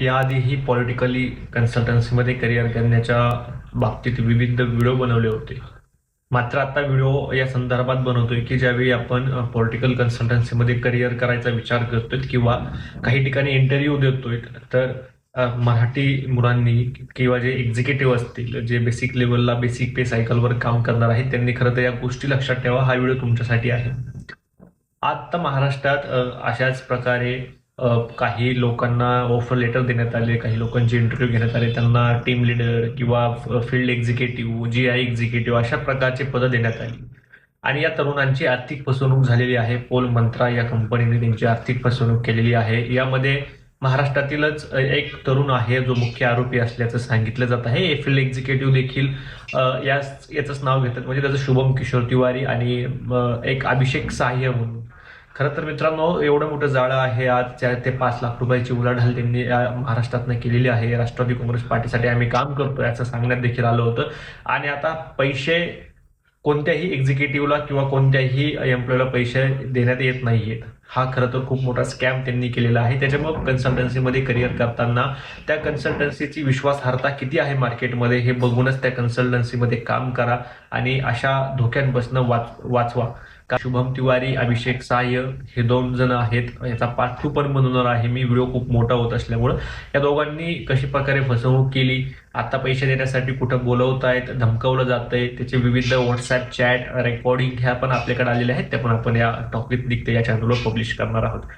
याआधीही politically कन्सल्टन्सीमध्ये career करण्याच्या बाबतीत विविध व्हिडिओ बनवले होते. मात्र आता व्हिडिओ या संदर्भात बनवतोय की ज्यावेळी आपण पॉलिटिकल कन्सल्टन्सीमध्ये करिअर करायचा विचार करतोय किंवा काही ठिकाणी इंटरव्ह्यू देतोय, तर मराठी मुलांनी किंवा जे एक्झिक्युटिव्ह असतील, जे बेसिक लेवलला बेसिक पे सायकलवर काम करणार आहेत, त्यांनी खरं तर या गोष्टी लक्षात ठेवा. हा व्हिडिओ तुमच्यासाठी आहे. आता महाराष्ट्रात अशाच प्रकारे काही लोकांना ऑफर लेटर देण्यात आले, काही लोकांचे इंटरव्ह्यू घेण्यात आले, त्यांना टीम लीडर किंवा फील्ड एक्झिक्युटिव्ह, GI एक्झिक्युटिव्ह अशा प्रकारचे पदं देण्यात आली. आणि या तरुणांची आर्थिक फसवणूक झालेली आहे. पोल मंत्रा या कंपनीने त्यांची आर्थिक फसवणूक केलेली आहे. यामध्ये महाराष्ट्रातीलच एक तरुण आहे जो मुख्य आरोपी असल्याचं सांगितलं जात आहे. फील्ड एक्झिक्युटिव्ह देखील याचंच नाव घेतात, म्हणजे त्याचं शुभम किशोर तिवारी आणि एक अभिषेक साह्य म्हणून. खरं तर मित्रांनो, एवढं मोठं जाळं आहे. आज ते 5 लाख रुपयाची उलाढाल त्यांनी महाराष्ट्रातनं केलेली आहे. राष्ट्रवादी काँग्रेस पार्टीसाठी आम्ही काम करतोय असं सांगण्यात देखील आलं होतं. आणि आता पैसे कोणत्याही एक्झिक्युटिव्हला किंवा कोणत्याही एम्प्लॉयला पैसे देण्यात येत नाहीयेत. हा खरं तर खूप मोठा स्कॅम त्यांनी केलेला आहे. त्याच्यामुळे कन्सल्टन्सीमध्ये करिअर करताना त्या कन्सल्टन्सीची विश्वासार्हता किती आहे मार्केटमध्ये हे बघूनच त्या कन्सल्टन्सीमध्ये काम करा आणि अशा धोक्यांपासून वाचवा. शुभम तिवारी, अभिषेक साह्य हे 2 जण आहेत. याचा पार्ट 2 पण बनवणार आहे मी. व्हिडिओ खूप मोठा होत असल्यामुळं या दोघांनी कशी प्रकारे फसवणूक केली, आता पैसे देण्यासाठी कुठं बोलवतायत, धमकावलं जातंय, त्याचे विविध व्हॉट्सअप चॅट रेकॉर्डिंग ह्या पण आपल्याकडे आलेल्या आहेत. त्या पण आपण या टॉपिक निघते या चॅनलवर पब्लिश करणार आहोत.